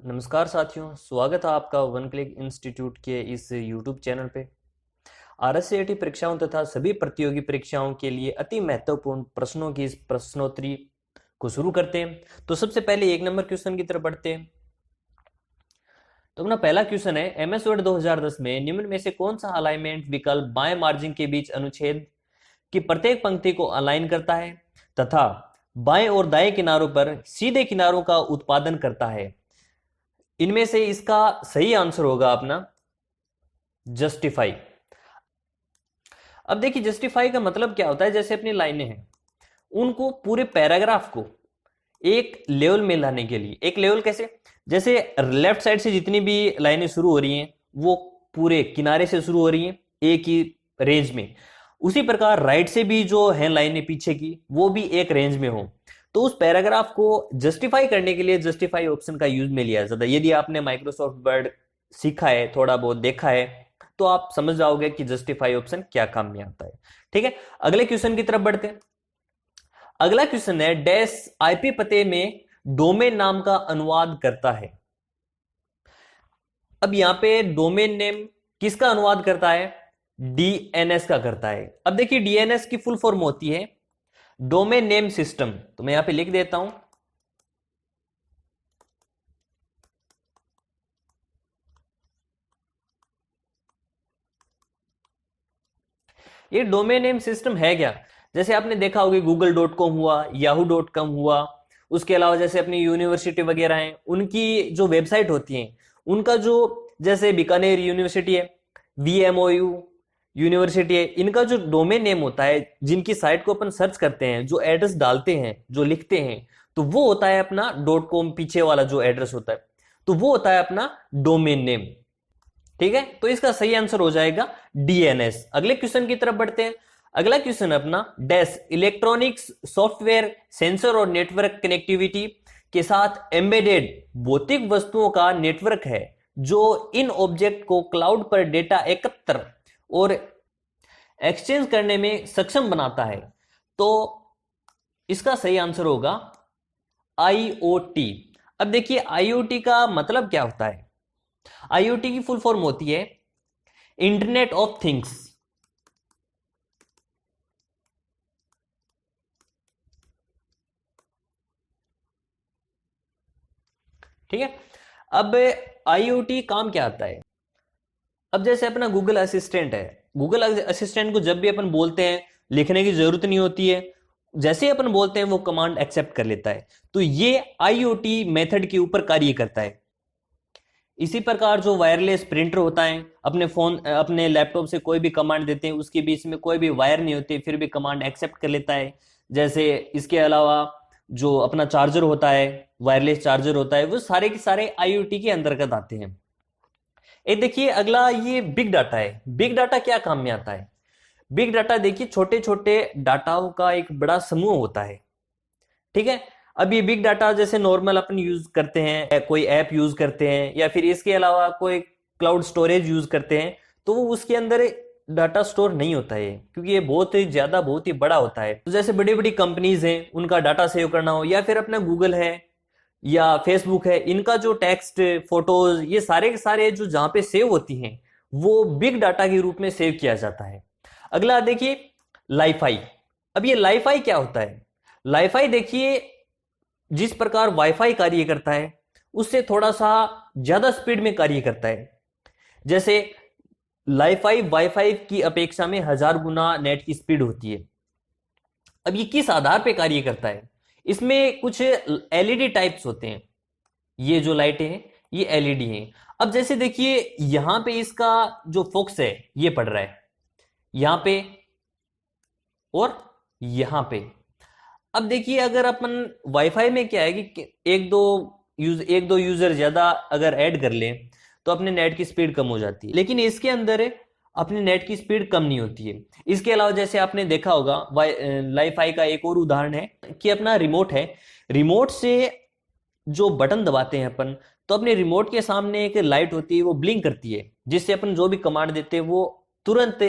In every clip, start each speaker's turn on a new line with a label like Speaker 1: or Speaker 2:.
Speaker 1: नमस्कार साथियों, स्वागत है आपका वन क्लिक इंस्टीट्यूट के इस यूट्यूब चैनल पे। आरएससीआईटी परीक्षाओं तथा सभी प्रतियोगी परीक्षाओं के लिए अति महत्वपूर्ण प्रश्नों की इस प्रश्नोत्तरी को शुरू करते हैं। तो सबसे पहले 1 नंबर क्वेश्चन की तरफ बढ़ते हैं। तो अपना पहला क्वेश्चन है, एमएस वर्ड 2010 में निम्न में से कौन सा अलाइनमेंट विकल्प बाएं मार्जिन के बीच अनुच्छेद की प्रत्येक पंक्ति को अलाइन करता है तथा बाएं और दाएं किनारों पर सीधे किनारों का उत्पादन करता है? इनमें से इसका सही आंसर होगा अपना जस्टिफाई। अब देखिए, जस्टिफाई का मतलब क्या होता है, जैसे अपनी लाइनें हैं उनको पूरे पैराग्राफ को एक लेवल में लाने के लिए, एक लेवल कैसे, जैसे लेफ्ट साइड से जितनी भी लाइनें शुरू हो रही हैं वो पूरे किनारे से शुरू हो रही हैं एक ही रेंज में, उसी प्रकार राइट से भी जो है लाइनें पीछे की वो भी एक रेंज में हो। तो उस पैराग्राफ को जस्टिफाई करने के लिए जस्टिफाई ऑप्शन का यूज में लिया जाता है। यदि आपने माइक्रोसॉफ्ट वर्ड सीखा है, थोड़ा बहुत देखा है, तो आप समझ जाओगे कि जस्टिफाई ऑप्शन क्या काम में आता है। ठीक है, अगले क्वेश्चन की तरफ बढ़ते हैं। अगला क्वेश्चन है, डैश आईपी पते में डोमेन नाम का अनुवाद करता है। अब यहां पे डोमेन नेम किसका अनुवाद करता है? डीएनएस का करता है। अब देखिए, डीएनएस की फुल फॉर्म होती है डोमेन नेम सिस्टम। तो मैं यहां पे लिख देता हूं, ये डोमेन नेम सिस्टम है क्या? जैसे आपने देखा होगा google.com हुआ, yahoo.com हुआ, उसके अलावा जैसे अपनी यूनिवर्सिटी वगैरह हैं उनकी जो वेबसाइट होती हैं उनका जो, जैसे बीकानेर यूनिवर्सिटी है, VMOU यूनिवर्सिटी है, इनका जो डोमेन नेम होता है, जिनकी साइट को अपन सर्च करते हैं, जो एड्रेस डालते हैं, जो लिखते हैं, तो वो होता है अपना .com, पीछे वाला जो एड्रेस होता है तो वो होता है अपना डोमेन नेम। ठीक है, तो इसका सही आंसर हो जाएगा डीएनएस। अगले क्वेश्चन की तरफ बढ़ते हैं। अगला क्वेश्चन अपना, डैश इलेक्ट्रॉनिक्स सॉफ्टवेयर सेंसर और नेटवर्क कनेक्टिविटी के साथ एम्बेडेड भौतिक वस्तुओं का नेटवर्क है जो इन ऑब्जेक्ट को क्लाउड पर डेटा एकत्र और एक्सचेंज करने में सक्षम बनाता है। तो इसका सही आंसर होगा आईओटी। अब देखिए, आईओटी का मतलब क्या होता है? आईओटी की फुल फॉर्म होती है इंटरनेट ऑफ थिंग्स। ठीक है, अब आईओटी काम क्या आता है? अब जैसे अपना गूगल असिस्टेंट है, गूगल असिस्टेंट को जब भी अपन बोलते हैं लिखने की जरूरत नहीं होती है, जैसे ही अपन बोलते हैं वो कमांड एक्सेप्ट कर लेता है। तो ये आईओटी मेथड के ऊपर कार्य करता है। इसी प्रकार जो वायरलेस प्रिंटर होता है, अपने फोन, अपने लैपटॉप से कोई भी कमांड देते हैं, उसके बीच में कोई भी वायर नहीं होती, फिर भी कमांड एक्सेप्ट कर लेता है। जैसे इसके अलावा जो अपना चार्जर होता है, वायरलेस चार्जर होता है, वो सारे के सारे आईओटी के अंतर्गत आते हैं। एक देखिए अगला, ये बिग डाटा है। बिग डाटा क्या काम में आता है? बिग डाटा देखिए, छोटे छोटे डाटाओं का एक बड़ा समूह होता है। ठीक है, अब ये बिग डाटा जैसे नॉर्मल अपन यूज करते हैं, कोई ऐप यूज करते हैं, या फिर इसके अलावा कोई क्लाउड स्टोरेज यूज करते हैं, तो वो उसके अंदर डाटा स्टोर नहीं होता है, क्योंकि ये बहुत ही ज्यादा, बहुत ही बड़ा होता है। तो जैसे बड़ी बड़ी कंपनीज हैं, उनका डाटा सेव करना हो, या फिर अपना गूगल है या फेसबुक है, इनका जो टेक्स्ट, फोटोज, ये सारे के सारे जो जहां पे सेव होती हैं वो बिग डाटा के रूप में सेव किया जाता है। अगला देखिए, लाईफाई। अब ये लाईफाई क्या होता है? लाईफाई देखिए, जिस प्रकार वाईफाई कार्य करता है उससे थोड़ा सा ज्यादा स्पीड में कार्य करता है। जैसे लाईफाई वाईफाई की अपेक्षा में 1000 गुना नेट की स्पीड होती है। अब ये किस आधार पे कार्य करता है? इसमें कुछ एलईडी टाइप्स होते हैं, ये जो लाइटें हैं ये एलईडी हैं। अब जैसे देखिए, यहां पे इसका जो फोकस है ये पड़ रहा है यहां पे और यहां पे। अब देखिए, अगर अपन वाईफाई में क्या है कि एक दो यूजर ज्यादा अगर ऐड कर ले तो अपने नेट की स्पीड कम हो जाती है, लेकिन इसके अंदर अपने नेट की स्पीड कम नहीं होती है। इसके अलावा जैसे आपने देखा होगा, वाईफाई का एक और उदाहरण है कि अपना रिमोट है, रिमोट से जो बटन दबाते हैं अपन, तो अपने रिमोट के सामने एक लाइट होती है, वो ब्लिंक करती है, जिससे अपन जो भी कमांड देते हैं वो तुरंत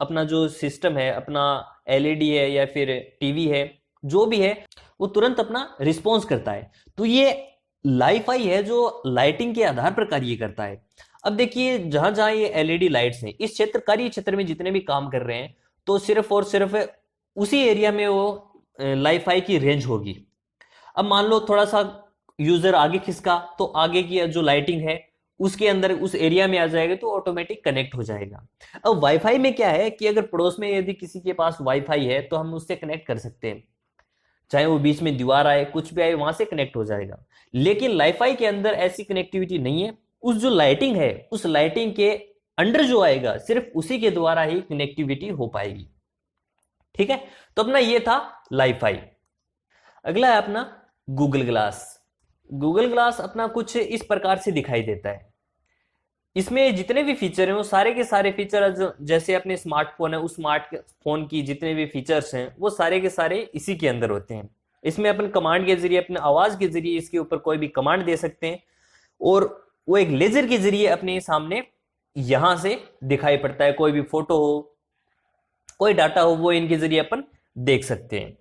Speaker 1: अपना जो सिस्टम है, अपना एलईडी है या फिर टीवी है, जो भी है, वो तुरंत अपना रिस्पॉन्स करता है। तो ये लाईफाई है जो लाइटिंग के आधार पर कार्य करता है। अब देखिए जहां जहां ये एलईडी लाइट्स हैं, इस क्षेत्र कार्य क्षेत्र में जितने भी काम कर रहे हैं, तो सिर्फ और सिर्फ उसी एरिया में वो लाईफाई की रेंज होगी। अब मान लो थोड़ा सा यूजर आगे खिसका, तो आगे की जो लाइटिंग है उसके अंदर उस एरिया में आ जाएगा, तो ऑटोमेटिक कनेक्ट हो जाएगा। अब वाईफाई में क्या है कि अगर पड़ोस में यदि किसी के पास वाईफाई है तो हम उससे कनेक्ट कर सकते हैं, चाहे वो बीच में दीवार आए कुछ भी आए वहां से कनेक्ट हो जाएगा। लेकिन लाईफाई के अंदर ऐसी कनेक्टिविटी नहीं है। उस जो लाइटिंग है उस लाइटिंग के अंडर जो आएगा सिर्फ उसी के द्वारा ही कनेक्टिविटी हो पाएगी। ठीक है, तो अपना ये था लाईफाई। अगला है अपना गूगल ग्लास। गूगल ग्लास अपना कुछ इस प्रकार से दिखाई देता है। इसमें जितने भी फीचर हैं वो सारे के सारे फीचर जैसे अपने स्मार्टफोन है, उस स्मार्टफोन की जितने भी फीचर्स हैं वो सारे के सारे इसी के अंदर होते हैं। इसमें अपन कमांड के जरिए, अपने आवाज के जरिए इसके ऊपर कोई भी कमांड दे सकते हैं, और वो एक लेजर के जरिए अपने सामने यहां से दिखाई पड़ता है। कोई भी फोटो हो, कोई डाटा हो, वो इनके जरिए अपन देख सकते हैं।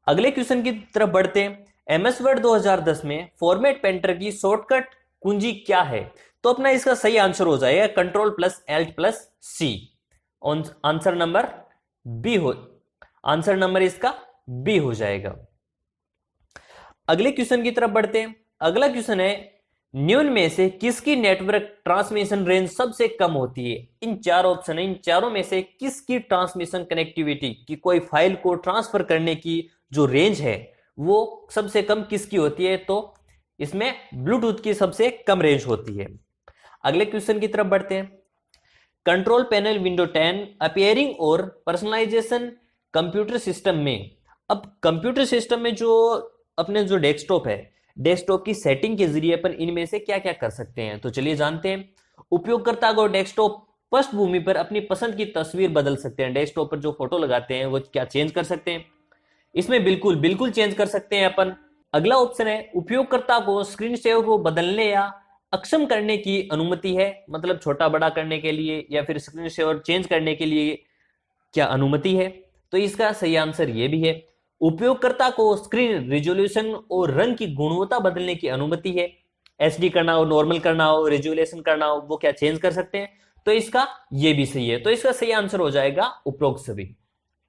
Speaker 1: अगले क्वेश्चन की तरफ बढ़ते हैं। एमएस वर्ड 2010 में फॉर्मेट पेंटर की शॉर्टकट कुंजी क्या है? तो अपना इसका सही आंसर हो जाएगा Ctrl+Alt+C। आंसर नंबर बी हो, आंसर नंबर इसका बी हो जाएगा। अगले क्वेश्चन की तरफ बढ़ते हैं। अगला क्वेश्चन है, निम्न में से किसकी नेटवर्क ट्रांसमिशन रेंज सबसे कम होती है? इन चार ऑप्शन है, इन चारों में से किसकी ट्रांसमिशन कनेक्टिविटी की, कोई फाइल को ट्रांसफर करने की जो रेंज है वो सबसे कम किसकी होती है? तो इसमें ब्लूटूथ की सबसे कम रेंज होती है। अगले क्वेश्चन की तरफ बढ़ते हैं। कंट्रोल पैनल विंडो 10 अपीयरिंग और पर्सनलाइजेशन कंप्यूटर सिस्टम में। अब कंप्यूटर सिस्टम में जो अपने जो डेस्कटॉप है, डेस्कटॉप की सेटिंग के जरिए अपन इनमें से क्या क्या कर सकते हैं, तो चलिए जानते हैं। उपयोगकर्ता को डेस्कटॉप पृष्ठभूमि पर अपनी पसंद की तस्वीर बदल सकते हैं। डेस्कटॉप पर जो फोटो लगाते हैं वो क्या चेंज कर सकते हैं? इसमें बिल्कुल बिल्कुल चेंज कर सकते हैं अपन। अगला ऑप्शन है, उपयोगकर्ता को स्क्रीन सेव को बदलने या अक्षम करने की अनुमति है, मतलब छोटा बड़ा करने के लिए या फिर स्क्रीन सेवर चेंज करने के लिए क्या अनुमति है? तो इसका सही आंसर ये भी है। उपयोगकर्ता को स्क्रीन रिजोल्यूशन और रंग की गुणवत्ता बदलने की अनुमति है। एचडी करना हो, नॉर्मल करना हो, रिजोल्यूशन करना हो, वो क्या चेंज कर सकते हैं? तो इसका ये भी सही है। तो इसका सही आंसर हो जाएगा उपरोक्त सभी।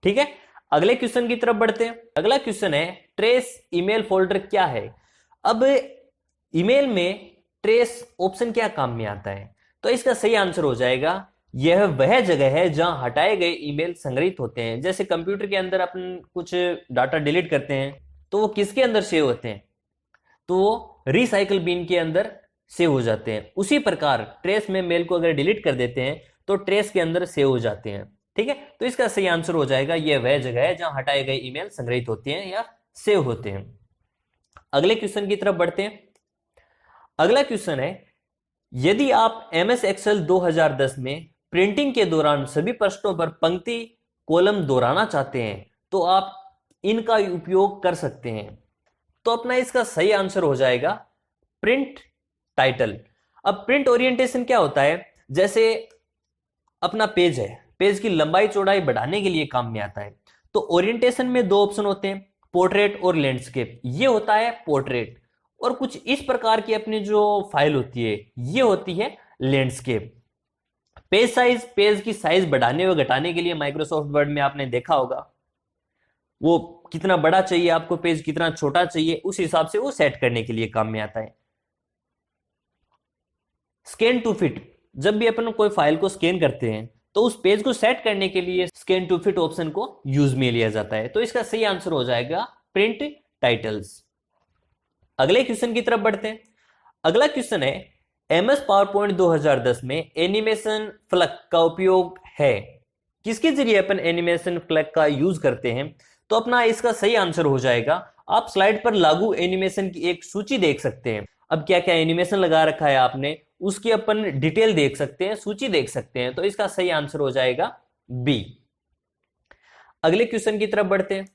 Speaker 1: ठीक है, अगले क्वेश्चन की तरफ बढ़ते हैं। अगला क्वेश्चन है, ट्रेस ईमेल फोल्डर क्या है? अब ईमेल में ट्रेस ऑप्शन क्या काम में आता है? तो इसका सही आंसर हो जाएगा, यह वह जगह है जहां हटाए गए ईमेल संग्रहित होते हैं। जैसे कंप्यूटर के अंदर अपन कुछ डाटा डिलीट करते हैं तो वो किसके अंदर सेव होते हैं? तो वो रिसाइकल बिन के अंदर सेव हो जाते हैं। उसी प्रकार ट्रेस में मेल को अगर डिलीट कर देते हैं तो ट्रेस के अंदर सेव हो जाते हैं। ठीक है, तो इसका सही आंसर हो जाएगा, यह वह जगह है जहां हटाए गए ईमेल संग्रहित होते हैं या सेव होते हैं। अगले क्वेश्चन की तरफ बढ़ते हैं। अगला क्वेश्चन है, यदि आप एमएस एक्सेल 2010 में प्रिंटिंग के दौरान सभी पृष्ठों पर पंक्ति कॉलम दोहराना चाहते हैं तो आप इनका उपयोग कर सकते हैं। तो अपना इसका सही आंसर हो जाएगा प्रिंट टाइटल। अब प्रिंट ओरिएंटेशन क्या होता है? जैसे अपना पेज है, पेज की लंबाई चौड़ाई बढ़ाने के लिए काम में आता है। तो ओरिएंटेशन में दो ऑप्शन होते हैं, पोर्ट्रेट और लैंडस्केप। ये होता है पोर्ट्रेट, और कुछ इस प्रकार की अपनी जो फाइल होती है ये होती है लैंडस्केप। पेज साइज, पेज की साइज बढ़ाने व घटाने के लिए माइक्रोसॉफ्ट वर्ड में आपने देखा होगा, वो कितना बड़ा चाहिए आपको पेज, कितना छोटा चाहिए, उस हिसाब से वो सेट करने के लिए काम में आता है। स्कैन टू फिट, जब भी अपन कोई फाइल को स्कैन करते हैं तो उस पेज को सेट करने के लिए स्कैन टू फिट ऑप्शन को यूज में लिया जाता है। तो इसका सही आंसर हो जाएगा प्रिंट टाइटल्स। अगले क्वेश्चन की तरफ बढ़ते हैं। अगला क्वेश्चन है, एमएस पावरपॉइंट 2010 में एनिमेशन फ्लग का उपयोग है? किसके जरिए अपन एनिमेशन फ्लग का यूज करते हैं? तो अपना इसका सही आंसर हो जाएगा, आप स्लाइड पर लागू एनिमेशन की एक सूची देख सकते हैं। अब क्या क्या एनिमेशन लगा रखा है आपने, उसकी अपन डिटेल देख सकते हैं, सूची देख सकते हैं। तो इसका सही आंसर हो जाएगा बी। अगले क्वेश्चन की तरफ बढ़ते हैं।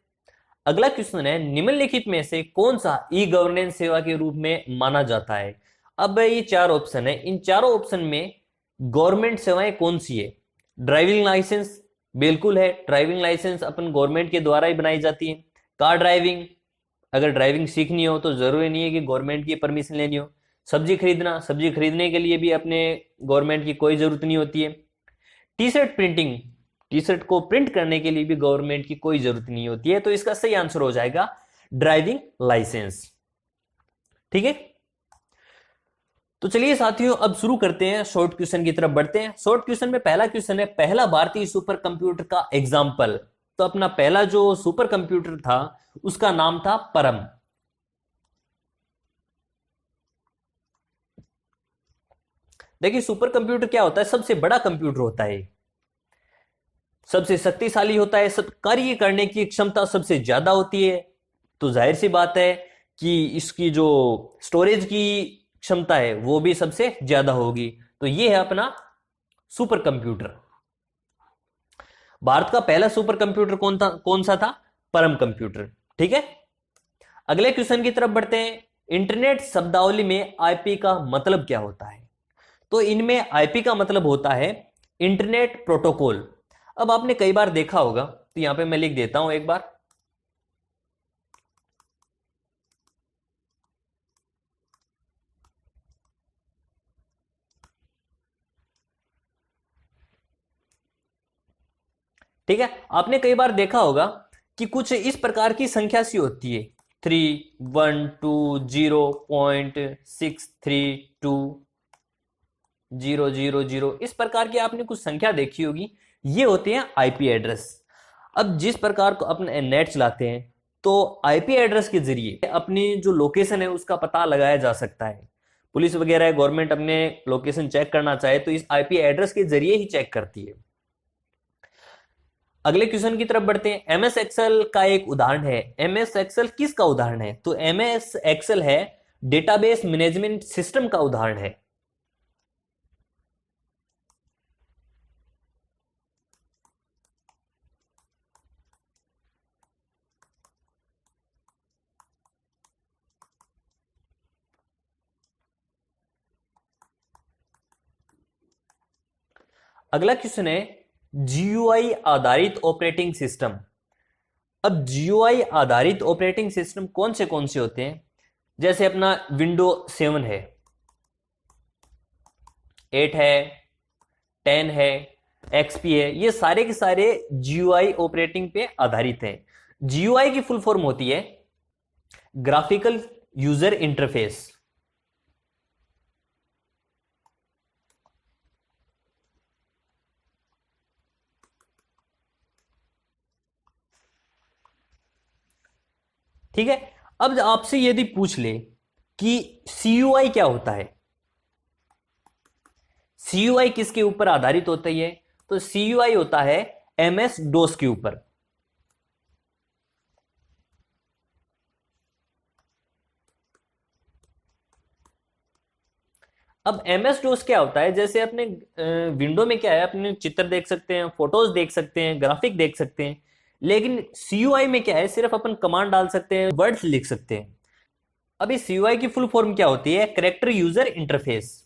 Speaker 1: अगला क्वेश्चन है, निम्नलिखित में से कौन सा ई गवर्नेंस सेवा के रूप में माना जाता है? अब ये चार ऑप्शन है, इन चारों ऑप्शन में गवर्नमेंट सेवाएं कौन सी है? ड्राइविंग लाइसेंस बिल्कुल है, ड्राइविंग लाइसेंस अपन गवर्नमेंट के द्वारा ही बनाई जाती है। कार ड्राइविंग अगर ड्राइविंग सीखनी हो तो जरूरी नहीं है कि गवर्नमेंट की परमिशन लेनी हो। सब्जी खरीदना, सब्जी खरीदने के लिए भी अपने गवर्नमेंट की कोई जरूरत नहीं होती है। T shirt printing, T shirt को प्रिंट करने के लिए भी गवर्नमेंट की कोई जरूरत नहीं होती है। तो इसका सही आंसर हो जाएगा ड्राइविंग लाइसेंस। ठीक है, तो चलिए साथियों अब शुरू करते हैं, शॉर्ट क्वेश्चन की तरफ बढ़ते हैं। शॉर्ट क्वेश्चन में पहला क्वेश्चन है, पहला भारतीय सुपर कंप्यूटर का एग्जाम्पल। तो अपना पहला जो सुपर कंप्यूटर था उसका नाम था परम। देखिए सुपर कंप्यूटर क्या होता है, सबसे बड़ा कंप्यूटर होता है, सबसे शक्तिशाली होता है, सब कार्य करने की क्षमता सबसे ज्यादा होती है। तो जाहिर सी बात है कि इसकी जो स्टोरेज की क्षमता है वो भी सबसे ज्यादा होगी। तो ये है अपना सुपर कंप्यूटर। भारत का पहला सुपर कंप्यूटर कौन सा था? परम कंप्यूटर। ठीक है, अगले क्वेश्चन की तरफ बढ़ते हैं। इंटरनेट शब्दावली में आईपी का मतलब क्या होता है? तो इनमें आईपी का मतलब होता है इंटरनेट प्रोटोकॉल। अब आपने कई बार देखा होगा, तो यहां पे मैं लिख देता हूं एक बार। ठीक है, आपने कई बार देखा होगा कि कुछ इस प्रकार की संख्या सी होती है, 312.632.000, इस प्रकार की आपने कुछ संख्या देखी होगी। ये होते हैं आईपी एड्रेस। अब जिस प्रकार को अपने नेट चलाते हैं तो आईपी एड्रेस के जरिए अपनी जो लोकेशन है उसका पता लगाया जा सकता है। पुलिस वगैरह गवर्नमेंट अपने लोकेशन चेक करना चाहे तो इस आईपी एड्रेस के जरिए ही चेक करती है। अगले क्वेश्चन की तरफ बढ़ते हैं। एमएस एक्सेल का एक उदाहरण है। एमएस एक्सेल किसका उदाहरण है? तो एमएस एक्सेल है डेटाबेस मैनेजमेंट सिस्टम का उदाहरण है। अगला क्वेश्चन है जीयूआई आधारित ऑपरेटिंग सिस्टम। अब जीयूआई आधारित ऑपरेटिंग सिस्टम कौन से होते हैं? जैसे अपना विंडो 7 है, 8 है, 10 है, एक्सपी है, ये सारे के सारे जीयूआई ऑपरेटिंग पे आधारित हैं। जीयूआई की फुल फॉर्म होती है ग्राफिकल यूजर इंटरफेस। ठीक है, अब आपसे यदि पूछ ले कि सीयूआई क्या होता है, सीयूआई किसके ऊपर आधारित होता है, तो सीयूआई होता है एमएस डोस के ऊपर। अब एमएस डोस क्या होता है, जैसे अपने विंडो में क्या है, अपने चित्र देख सकते हैं, फोटोज देख सकते हैं, ग्राफिक देख सकते हैं, लेकिन सीयूआई में क्या है, सिर्फ अपन कमांड डाल सकते हैं, वर्ड्स लिख सकते हैं। अब इस सीयूआई की फुल फॉर्म क्या होती है? Character user interface.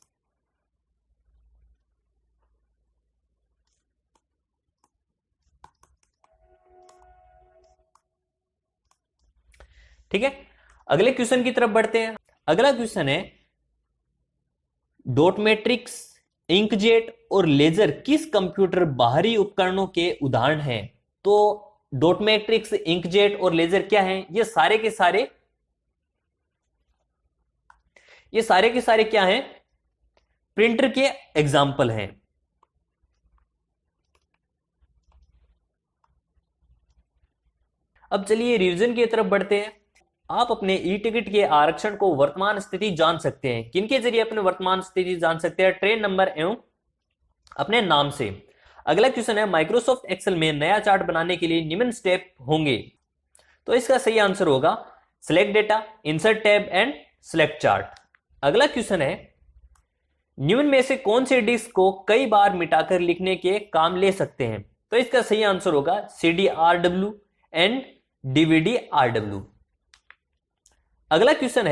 Speaker 1: ठीक है, अगले क्वेश्चन की तरफ बढ़ते हैं। अगला क्वेश्चन है डॉट मैट्रिक्स, इंकजेट और लेजर किस कंप्यूटर बाहरी उपकरणों के उदाहरण हैं? तो डॉट मैट्रिक्स, इंकजेट और लेजर क्या हैं? ये सारे के सारे क्या हैं? प्रिंटर के एग्जाम्पल हैं। अब चलिए रिवीजन की तरफ बढ़ते हैं। आप अपने ई टिकट के आरक्षण को वर्तमान स्थिति जान सकते हैं। किनके जरिए अपने वर्तमान स्थिति जान सकते हैं? ट्रेन नंबर एवं अपने नाम से। अगला क्वेश्चन है माइक्रोसॉफ्ट एक्सेल में नया चार्ट बनाने के लिए निम्न स्टेप होंगे। तो इसका सही आंसर होगा select data, insert tab and select chart. अगला क्वेश्चन है निम्न में से कौन से डिस्क को कई बार मिटाकर लिखने के काम ले सकते हैं? तो इसका सही आंसर होगा CDRW एंड DVD-RW। अगला क्वेश्चन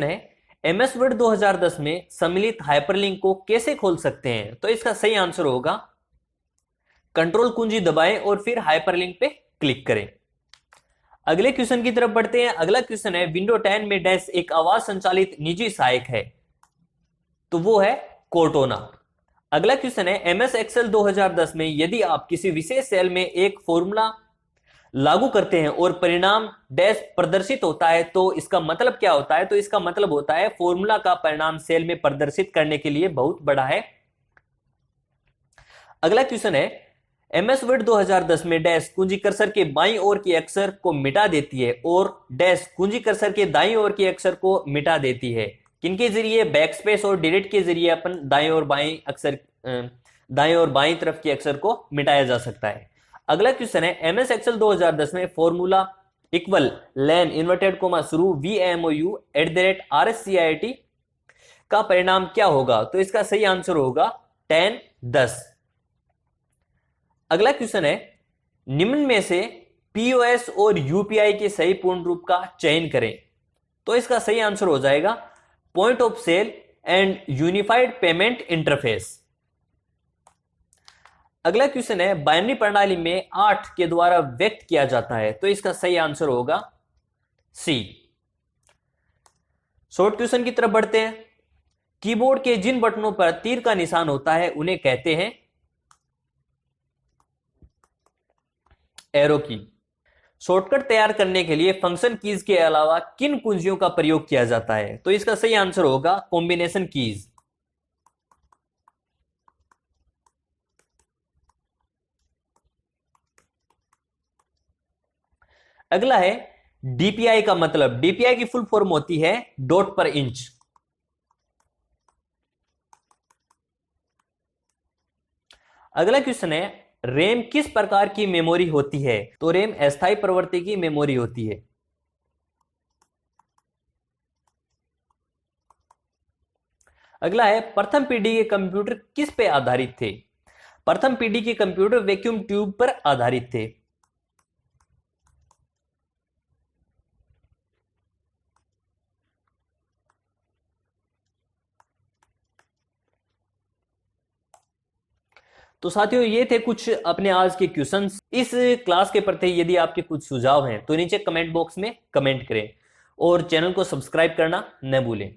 Speaker 1: है एमएस वर्ड 2010 में सम्मिलित हाइपरलिंक को कैसे खोल सकते हैं? तो इसका सही आंसर होगा कंट्रोल कुंजी दबाएं और फिर हाइपरलिंक पे क्लिक करें। अगले क्वेश्चन की तरफ बढ़ते हैं। अगला क्वेश्चन है विंडो 10 में डैश एक आवाज संचालित निजी सहायक है, तो वो है कोर्टोना। अगला क्वेश्चन है एमएस एक्सेल 2010 में यदि आप किसी विशेष सेल में एक फॉर्मूला लागू करते हैं और परिणाम डैश प्रदर्शित होता है तो इसका मतलब क्या होता है? तो इसका मतलब होता है फॉर्मूला का परिणाम सेल में प्रदर्शित करने के लिए बहुत बड़ा है। अगला क्वेश्चन है एमएस वर्ड 2010 में डैश कुंजी कर्सर के बाईं ओर के अक्षर को मिटा देती है और डैश कुंजी कर्सर के दाईं ओर के अक्षर को मिटा देती है। किनके जरिए? बैकस्पेस और डिलीट के जरिए अपन दाईं और बाईं तरफ के अक्षर को मिटाया जा सकता है। अगला क्वेश्चन है एमएस एक्सेल 2010 में फॉर्मूला इक्वल लेन इन्वर्टेड कोमा शुरू VMOU@RSCIT का परिणाम क्या होगा? तो इसका सही आंसर होगा 10 10। अगला क्वेश्चन है निम्न में से पीओएस और यूपीआई के सही पूर्ण रूप का चयन करें, तो इसका सही आंसर हो जाएगा point of sale and unified payment interface. अगला क्वेश्चन है बाइनरी प्रणाली में 8 के द्वारा व्यक्त किया जाता है, तो इसका सही आंसर होगा सी। शॉर्ट क्वेश्चन की तरफ बढ़ते हैं। कीबोर्ड के जिन बटनों पर तीर का निशान होता है उन्हें कहते हैं एरो की। शॉर्टकट तैयार करने के लिए फंक्शन कीज के अलावा किन कुंजियों का प्रयोग किया जाता है? तो इसका सही आंसर होगा कॉम्बिनेशन कीज। अगला है डीपीआई का मतलब। डीपीआई की फुल फॉर्म होती है डॉट पर इंच। अगला क्वेश्चन है रैम किस प्रकार की मेमोरी होती है? तो रैम अस्थायी प्रवृत्ति की मेमोरी होती है। अगला है प्रथम पीढ़ी के कंप्यूटर किस पे आधारित थे? प्रथम पीढ़ी के कंप्यूटर वैक्यूम ट्यूब पर आधारित थे। तो साथियों ये थे कुछ अपने आज के क्वेश्चंस। इस क्लास के प्रति यदि आपके कुछ सुझाव हैं तो नीचे कमेंट बॉक्स में कमेंट करें और चैनल को सब्सक्राइब करना न भूलें।